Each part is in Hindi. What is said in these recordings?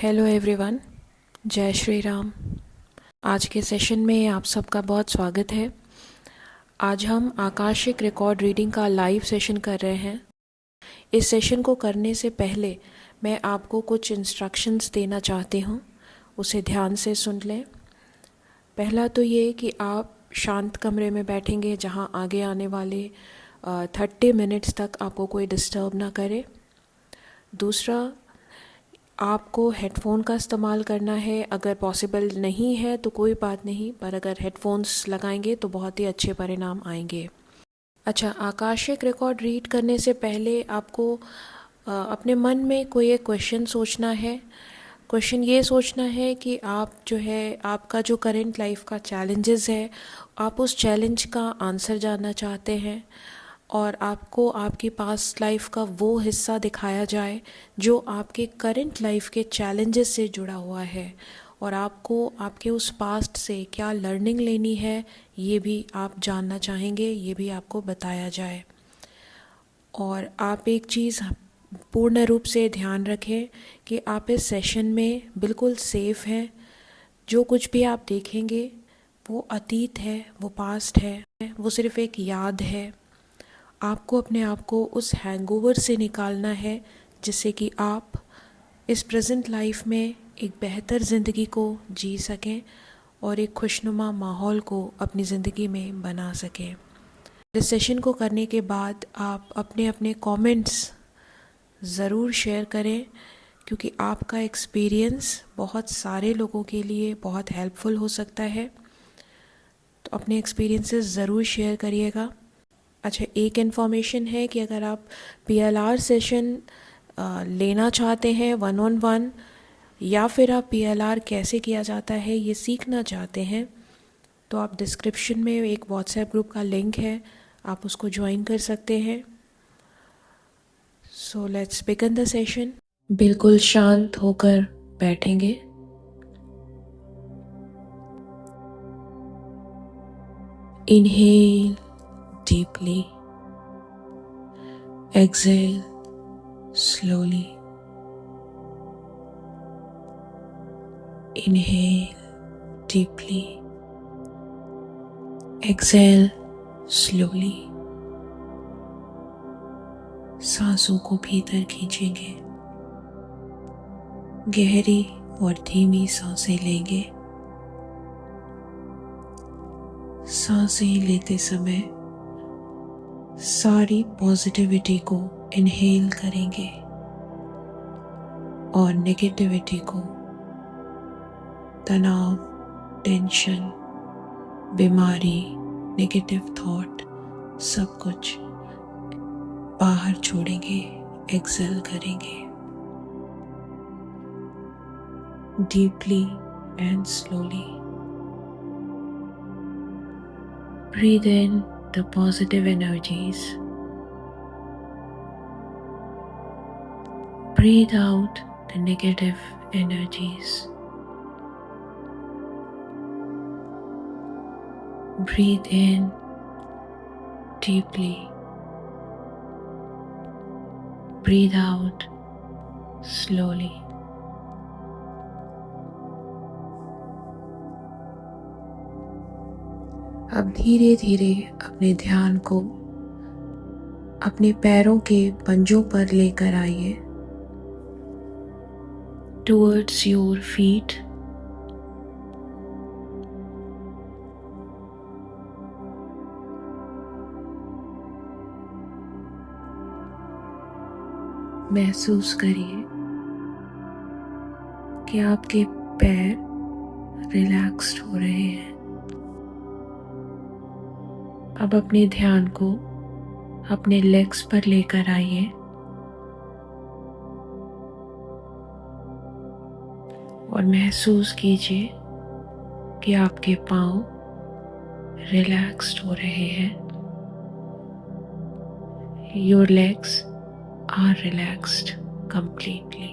हेलो एवरीवन, जय श्री राम। आज के सेशन में आप सबका बहुत स्वागत है। आज हम आकाशिक रिकॉर्ड रीडिंग का लाइव सेशन कर रहे हैं। इस सेशन को करने से पहले मैं आपको कुछ इंस्ट्रक्शंस देना चाहती हूँ, उसे ध्यान से सुन लें। पहला तो ये कि आप शांत कमरे में बैठेंगे जहाँ आगे आने वाले 30 मिनट्स तक आपको कोई डिस्टर्ब ना करे। दूसरा, आपको हेडफ़ोन का इस्तेमाल करना है। अगर पॉसिबल नहीं है तो कोई बात नहीं, पर अगर हेडफोन्स लगाएंगे तो बहुत ही अच्छे परिणाम आएंगे। अच्छा, आकाशिक रिकॉर्ड रीड करने से पहले आपको अपने मन में कोई एक क्वेश्चन सोचना है। क्वेश्चन ये सोचना है कि आप जो है, आपका जो करंट लाइफ का चैलेंजेस है, आप उस चैलेंज का आंसर जानना चाहते हैं और आपको आपकी पास्ट लाइफ का वो हिस्सा दिखाया जाए जो आपके करंट लाइफ के चैलेंजेस से जुड़ा हुआ है, और आपको आपके उस पास्ट से क्या लर्निंग लेनी है ये भी आप जानना चाहेंगे, ये भी आपको बताया जाए। और आप एक चीज़ पूर्ण रूप से ध्यान रखें कि आप इस सेशन में बिल्कुल सेफ़ हैं। जो कुछ भी आप देखेंगे वो अतीत है, वो पास्ट है, वो सिर्फ़ एक याद है। आपको अपने आप को उस हैंगओवर से निकालना है जिससे कि आप इस प्रेजेंट लाइफ में एक बेहतर ज़िंदगी को जी सकें और एक खुशनुमा माहौल को अपनी ज़िंदगी में बना सकें। इस सेशन को करने के बाद आप अपने अपने कमेंट्स ज़रूर शेयर करें, क्योंकि आपका एक्सपीरियंस बहुत सारे लोगों के लिए बहुत हेल्पफुल हो सकता है। तो अपने एक्सपीरियंसेस ज़रूर शेयर करिएगा। अच्छा, एक इन्फॉर्मेशन है कि अगर आप PLR सेशन लेना चाहते हैं 1-on-1, या फिर आप PLR कैसे किया जाता है ये सीखना चाहते हैं, तो आप डिस्क्रिप्शन में एक व्हाट्सएप ग्रुप का लिंक है, आप उसको ज्वाइन कर सकते हैं। So let's begin the session. बिल्कुल शांत होकर बैठेंगे। Inhale deeply, exhale slowly. Inhale deeply, exhale slowly. सांसों को भीतर खींचेंगे, गहरी और धीमी सांसें लेंगे। सांसें लेते समय सारी पॉजिटिविटी को इनहेल करेंगे और नेगेटिविटी को, तनाव, टेंशन, बीमारी, नेगेटिव थॉट, सब कुछ बाहर छोड़ेंगे, एक्सेल करेंगे। Deeply and slowly breathe in the positive energies. Breathe out the negative energies. Breathe in deeply. Breathe out slowly. अब धीरे धीरे अपने ध्यान को अपने पैरों के पंजों पर लेकर आइए, towards your feet. महसूस करिए कि आपके पैर रिलैक्स्ड हो रहे हैं। अब अपने ध्यान को अपने लेग्स पर लेकर आइए और महसूस कीजिए कि आपके पांव रिलैक्स्ड हो रहे हैं। Your legs are relaxed completely.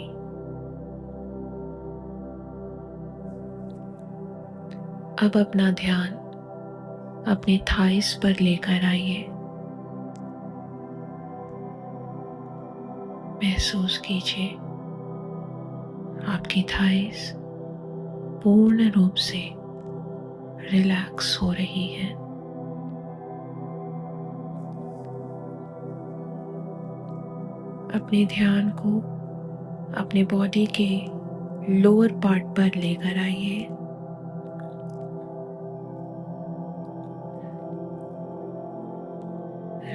अब अपना ध्यान अपने थाइस पर लेकर आइए। महसूस कीजिए आपकी थाइस पूर्ण रूप से रिलैक्स हो रही है। अपने ध्यान को अपने बॉडी के लोअर पार्ट पर लेकर आइए।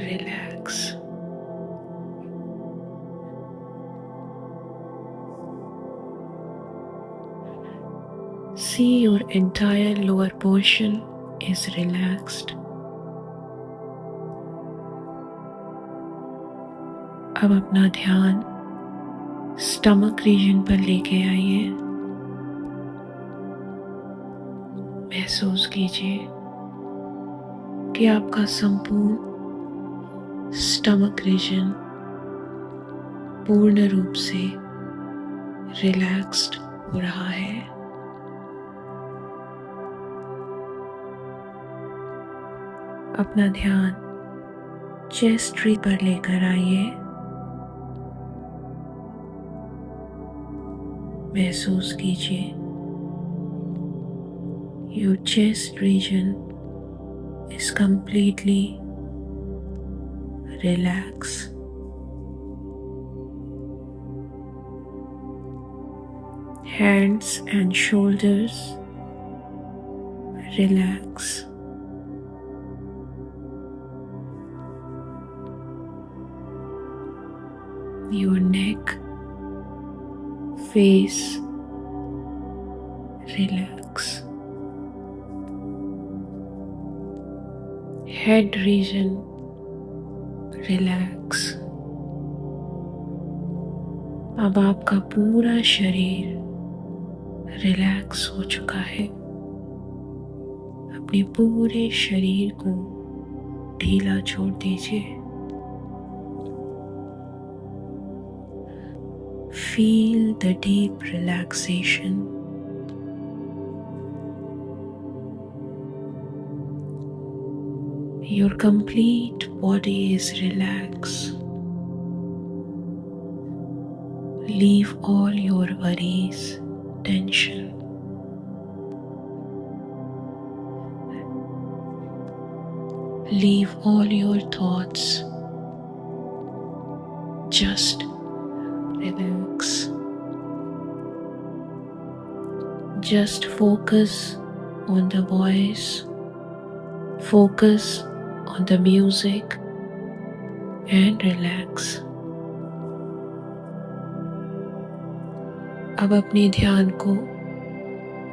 Relax. See your entire lower portion is relaxed. अब अपना ध्यान स्टमक रीजन पर लेके आइए। महसूस कीजिए कि आपका संपूर्ण स्टमक रीजन पूर्ण रूप से रिलैक्स्ड हो रहा है। अपना ध्यान चेस्ट ट्री पर लेकर आइए। महसूस कीजिए your chest region is completely relaxed. Hands and shoulders relax. Your neck, face relax. Head region relax. अब आपका पूरा शरीर रिलैक्स हो चुका है। अपने पूरे शरीर को ढीला छोड़ दीजिए। Feel the deep relaxation. Your complete body is relaxed. Leave all your worries, tension. Leave all your thoughts. Just relax. Just focus on the voice. Focus on the music and relax. अब अपने ध्यान को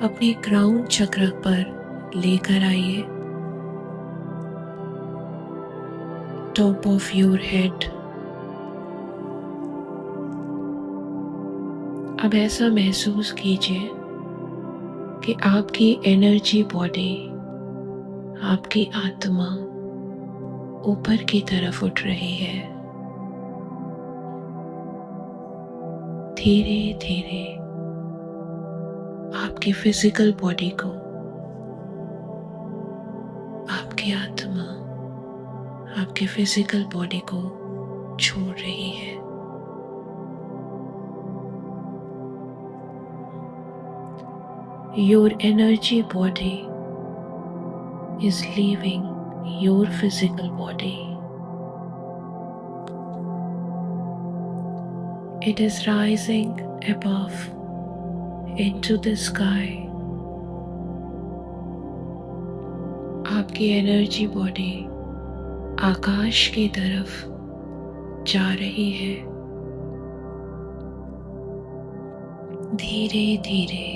अपने क्राउन चक्र पर लेकर आइए। Top of your head. अब ऐसा महसूस कीजिए कि आपकी एनर्जी बॉडी, आपकी आत्मा ऊपर की तरफ उठ रही है। धीरे धीरे आपकी फिजिकल बॉडी को आपकी आत्मा आपकी फिजिकल बॉडी को छोड़ रही है। Your energy body is leaving your physical body. It is rising above into the sky. आपकी एनर्जी बॉडी आकाश की तरफ जा रही है। धीरे धीरे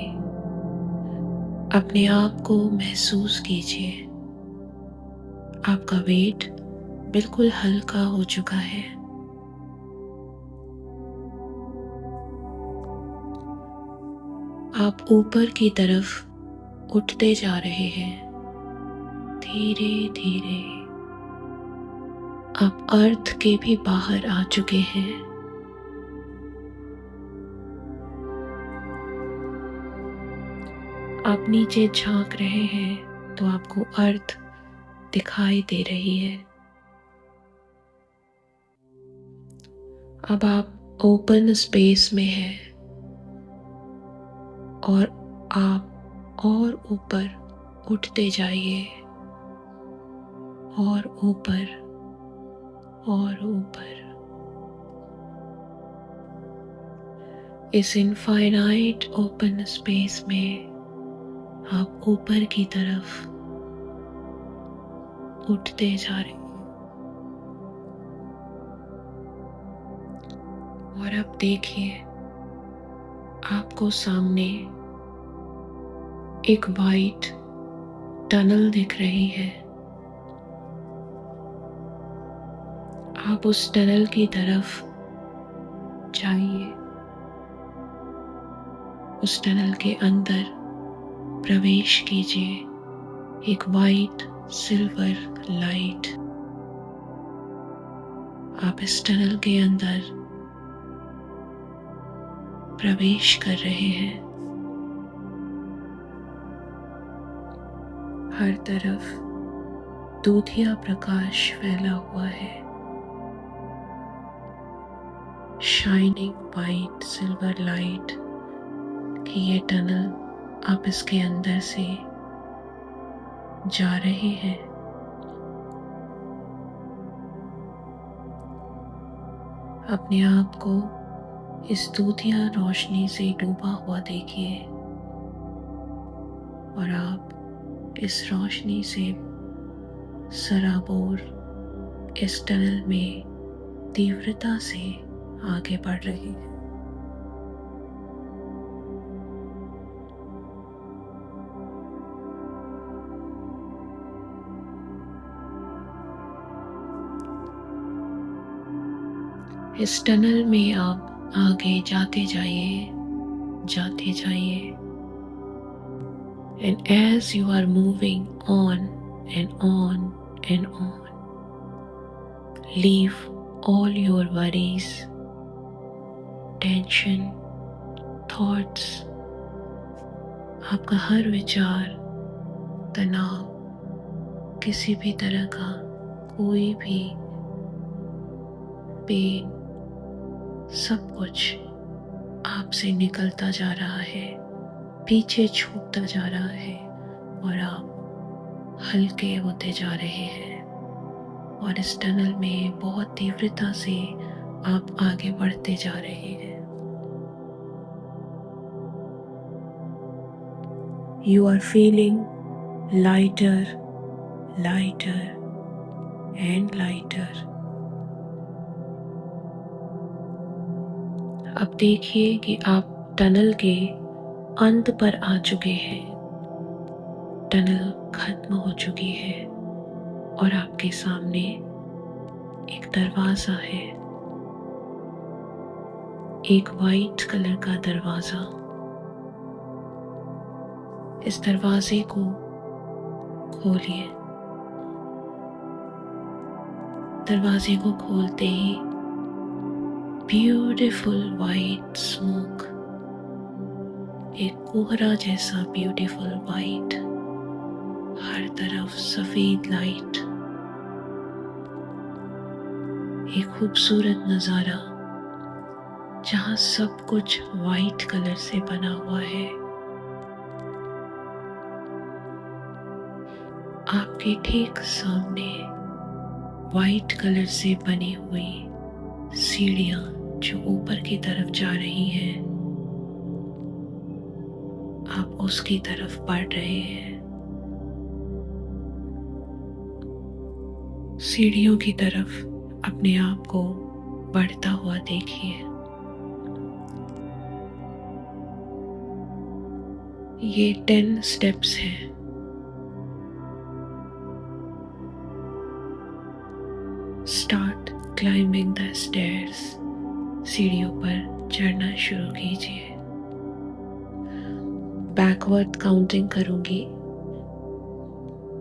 अपने आप को महसूस कीजिए। आपका वेट बिल्कुल हल्का हो चुका है। आप ऊपर की तरफ उठते जा रहे हैं। धीरे धीरे आप अर्थ के भी बाहर आ चुके हैं। आप नीचे झांक रहे हैं तो आपको अर्थ दिखाई दे रही है। अब आप ओपन स्पेस में हैं। और आप और ऊपर उठते जाइए, और ऊपर और ऊपर। इस इनफाइनाइट ओपन स्पेस में आप ऊपर की तरफ उठते जा रहे हैं। और अब देखिए, आपको सामने एक वाइट टनल दिख रही है। आप उस टनल की तरफ जाइए, उस टनल के अंदर प्रवेश कीजिए। एक वाइट सिल्वर लाइट, आप इस टनल के अंदर प्रवेश कर रहे हैं। हर तरफ दूधिया प्रकाश फैला हुआ है। शाइनिंग वाइट सिल्वर लाइट की ये टनल, आप इसके अंदर से जा रहे हैं। अपने आप को इस दूधिया रोशनी से डूबा हुआ देखिए, और आप इस रोशनी से सराबोर इस टनल में तीव्रता से आगे बढ़ रहे हैं। इस टनल में आप आगे जाते जाइए, जाते जाइए। And as you are moving on and on and on, leave all your worries, tension, thoughts, आपका हर विचार, तनाव, किसी भी तरह का कोई भी पेन, सब कुछ आपसे निकलता जा रहा है, पीछे छूटता जा रहा है, और आप हल्के होते जा रहे हैं। और इस टनल में बहुत तीव्रता से आप आगे बढ़ते जा रहे हैं। You are feeling lighter, lighter and lighter. अब देखिए कि आप टनल के अंत पर आ चुके हैं। टनल खत्म हो चुकी है और आपके सामने एक दरवाजा है, एक वाइट कलर का दरवाजा। इस दरवाजे को खोलिए। दरवाजे को खोलते ही ब्यूटीफुल वाइट स्मोक, एक कोहरा जैसा ब्यूटीफुल वाइट, हर तरफ सफेद लाइट, एक खूबसूरत नज़ारा जहाँ सब कुछ वाइट कलर से बना हुआ है। आपके ठीक सामने वाइट कलर से बनी हुई सीढ़ियाँ जो ऊपर की तरफ जा रही हैं, आप उसकी तरफ बढ़ रहे हैं। सीढ़ियों की तरफ अपने आप को बढ़ता हुआ देखिए। ये 10 स्टेप्स हैं। Start climbing the stairs. सीढ़ियों पर चढ़ना शुरू कीजिए। बैकवर्ड काउंटिंग करूंगी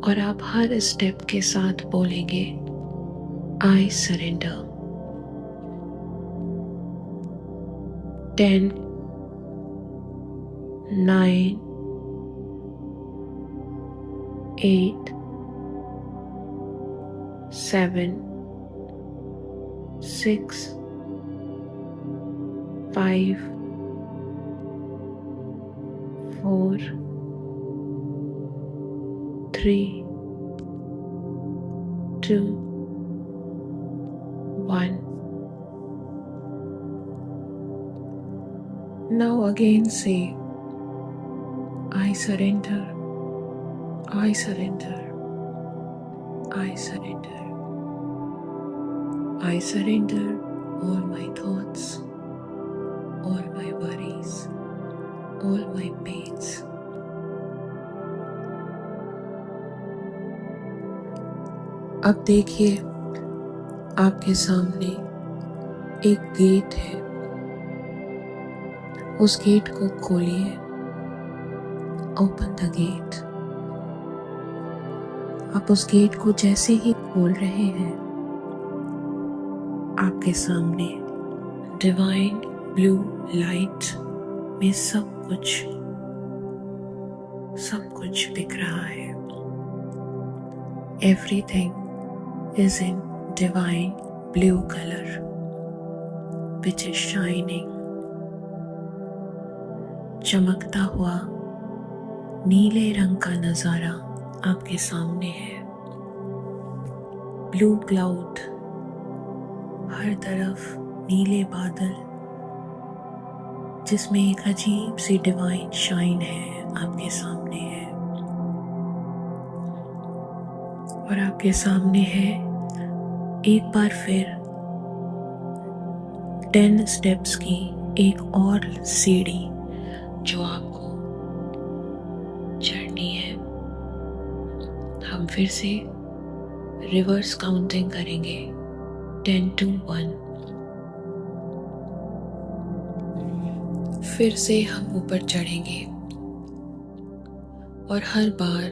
और आप हर स्टेप के साथ बोलेंगे I surrender. 10, 9, 8, 7, 6, 5, 4, 3, 2, 1. Now again say, I surrender, I surrender, I surrender. I surrender all my thoughts, all my worries, all my pains. अब देखिए आपके सामने एक गेट है। उस गेट को खोलिए। Open the gate. आप उस गेट को जैसे ही खोल रहे हैं, आपके सामने डिवाइन ब्लू लाइट में सब कुछ दिख रहा है। Everything is in divine blue colour which is shining. चमकता हुआ नीले रंग का नजारा आपके सामने है। ब्लू क्लाउड, हर तरफ नीले बादल जिसमें एक अजीब सी डिवाइन शाइन है आपके सामने है। और आपके सामने है एक बार फिर 10 स्टेप्स की एक और सीढ़ी जो आपको चढ़नी है। हम फिर से रिवर्स काउंटिंग करेंगे 10 to 1। फिर से हम ऊपर चढ़ेंगे और हर बार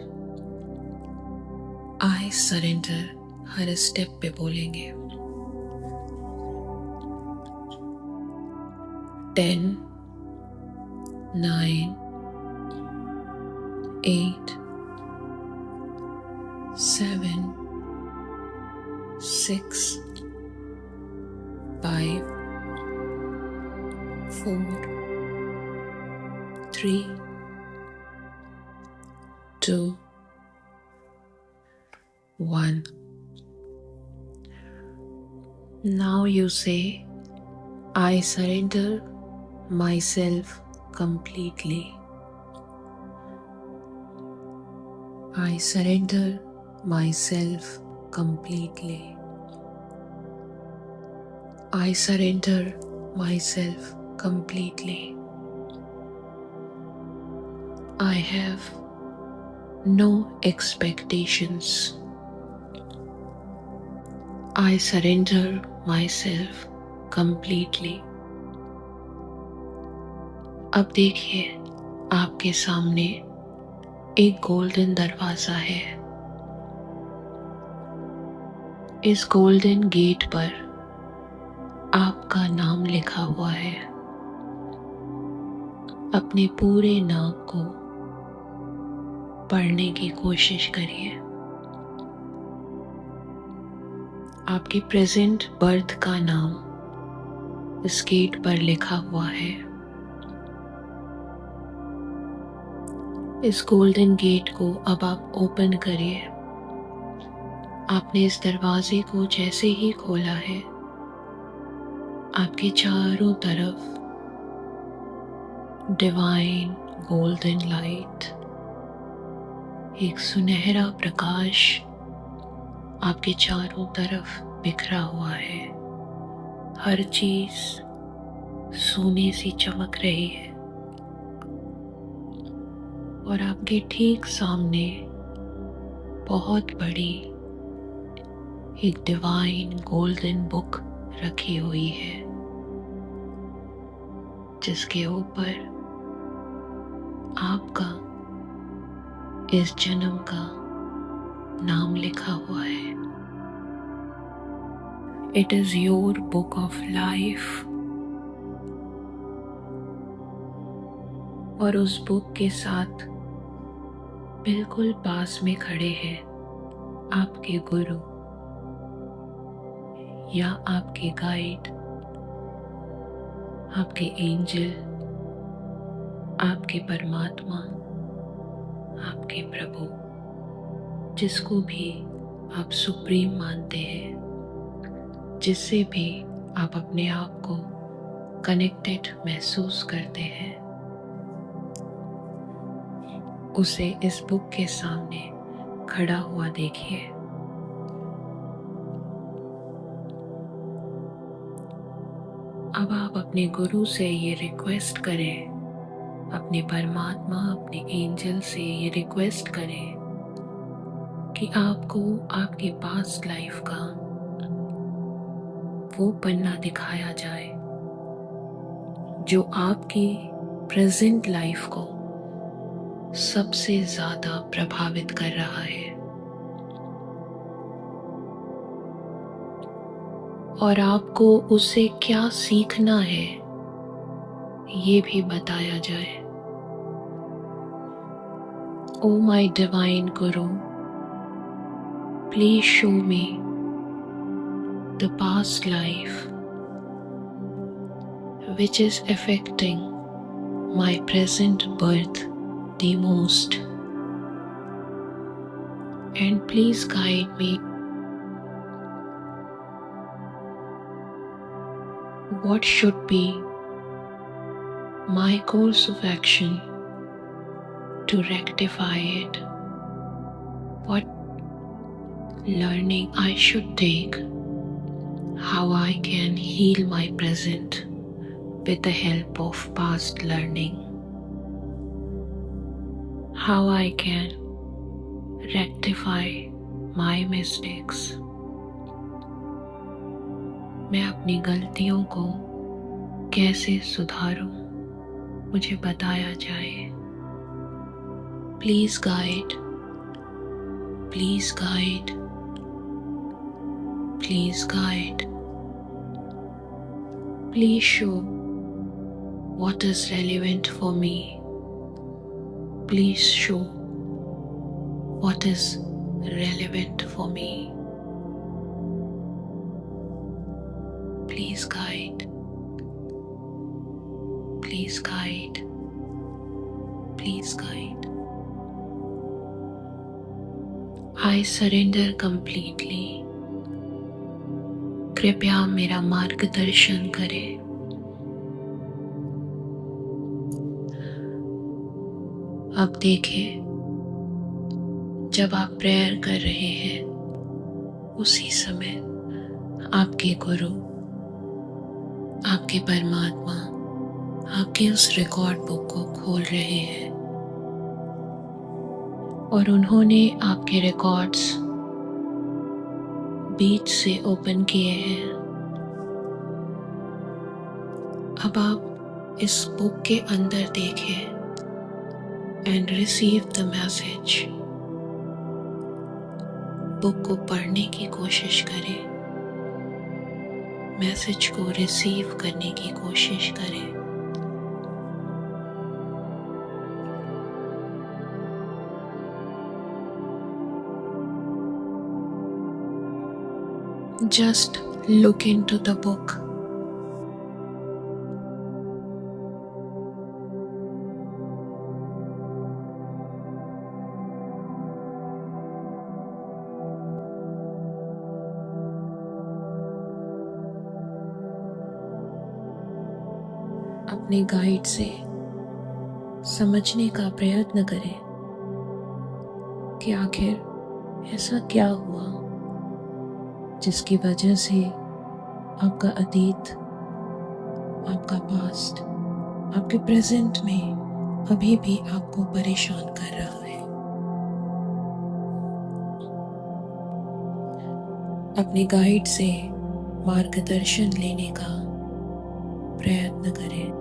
आई सरेंडर हर स्टेप पे बोलेंगे। 10, 9, 8, 7, 6, 5, 4, 3, 2, 1. Now you say, I surrender myself completely. I surrender myself completely. I surrender myself completely. I have no expectations. I surrender myself completely. अब देखिए आपके सामने एक गोल्डन दरवाजा है। इस गोल्डन गेट पर आपका नाम लिखा हुआ है। अपने पूरे नाम को पढ़ने की कोशिश करिए। आपके प्रेजेंट बर्थ का नाम इस गेट पर लिखा हुआ है। इस गोल्डन गेट को अब आप ओपन करिए। आपने इस दरवाजे को जैसे ही खोला है, आपके चारों तरफ डिवाइन गोल्डन लाइट, एक सुनहरा प्रकाश आपके चारों तरफ बिखरा हुआ है। हर चीज सोने सी चमक रही है और आपके ठीक सामने बहुत बड़ी एक डिवाइन गोल्डन बुक रखी हुई है, जिसके ऊपर आपका इस जन्म का नाम लिखा हुआ है। It is your book of life. और उस बुक के साथ बिल्कुल पास में खड़े हैं आपके गुरु या आपके गाइड, आपके एंजल, आपके परमात्मा, आपके प्रभु, जिसको भी आप सुप्रीम मानते हैं, जिससे भी आप अपने आप को कनेक्टेड महसूस करते हैं, उसे इस बुक के सामने खड़ा हुआ देखिए। अब आप अपने गुरु से ये रिक्वेस्ट करें, अपने परमात्मा, अपने एंजल से ये रिक्वेस्ट करें कि आपको आपकी पास्ट लाइफ का वो पन्ना दिखाया जाए जो आपकी प्रेजेंट लाइफ को सबसे ज़्यादा प्रभावित कर रहा है, और आपको उससे क्या सीखना है ये भी बताया जाए। Oh my divine Guru, please show me the past life which is affecting my present birth the most, and please guide me what should be my course of action to rectify it, what learning I should take, how I can heal my present with the help of past learning, how I can rectify my mistakes. मैं अपनी गलतियों को कैसे सुधारूं, मुझे बताया जाए। Please guide, please guide, please guide, please show what is relevant for me. Please show what is relevant for me. Please guide. Please guide. Please guide. I surrender completely. कृपया मेरा मार्गदर्शन करें। अब देखिए, जब आप प्रेयर कर रहे हैं उसी समय आपके गुरु, आपके परमात्मा आपके उस रिकॉर्ड बुक को खोल रहे हैं और उन्होंने आपके रिकॉर्ड्स बीच से ओपन किए हैं। अब आप इस बुक के अंदर देखें and receive the message. Book को पढ़ने की कोशिश करें, मैसेज को रिसीव करने की कोशिश करें। Just look into the book. अपने गाइड से समझने का प्रयत्न करें कि आखिर ऐसा क्या हुआ जिसकी वजह से आपका अतीत, आपका पास्ट, आपके प्रेजेंट में अभी भी आपको परेशान कर रहा है। अपने गाइड से मार्गदर्शन लेने का प्रयत्न करें।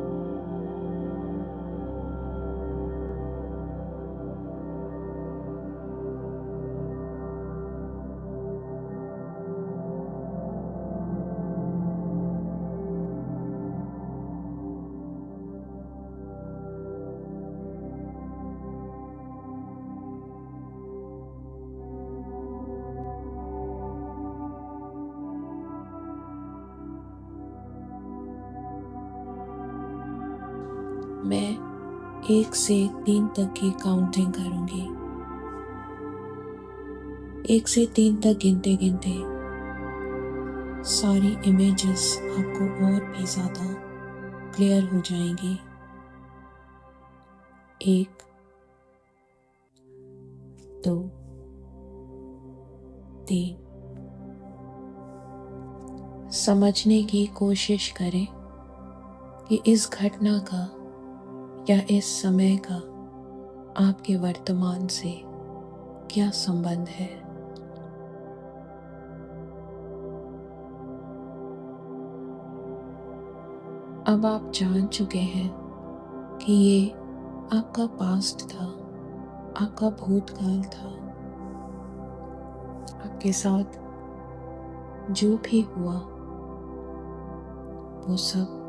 1 से 3 तक की काउंटिंग करूंगी। 1 से 3 तक गिनते गिनते सारी इमेजेस आपको और भी ज़्यादा क्लियर हो जाएंगी। 1, 2, 3। समझने की कोशिश करें कि इस घटना का या इस समय का आपके वर्तमान से क्या संबंध है। अब आप जान चुके हैं कि ये आपका पास्ट था, आपका भूतकाल था। आपके साथ जो भी हुआ वो सब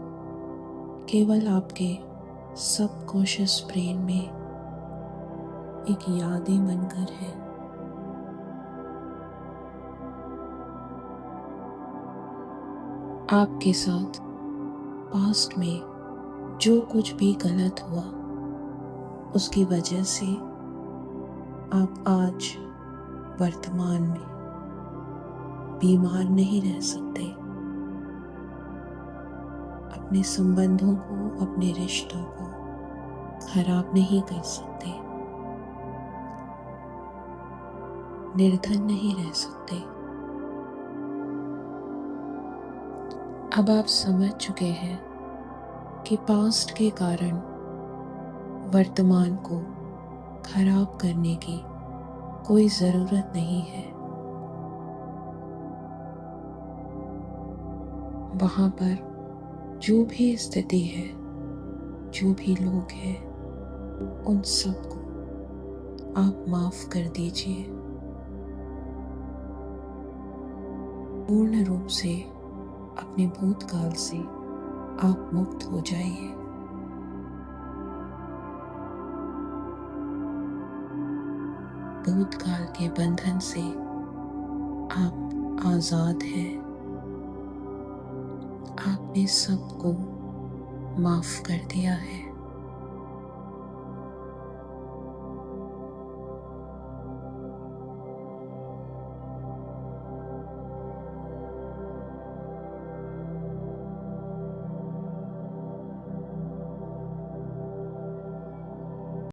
केवल आपके सबकॉन्शियस ब्रेन में एक यादें बनकर है। आपके साथ पास्ट में जो कुछ भी गलत हुआ उसकी वजह से आप आज वर्तमान में बीमार नहीं रह सकते। अपने संबंधों को, अपने रिश्तों को खराब नहीं कर सकते, निर्धन नहीं रह सकते। अब आप समझ चुके हैं कि पास्ट के कारण वर्तमान को खराब करने की कोई ज़रूरत नहीं है। वहाँ पर जो भी स्थिति है, जो भी लोग हैं, उन सबको आप माफ कर दीजिए। पूर्ण रूप से अपने भूतकाल से आप मुक्त हो जाइए। भूतकाल के बंधन से आप आजाद हैं। आपने सबको माफ कर दिया है।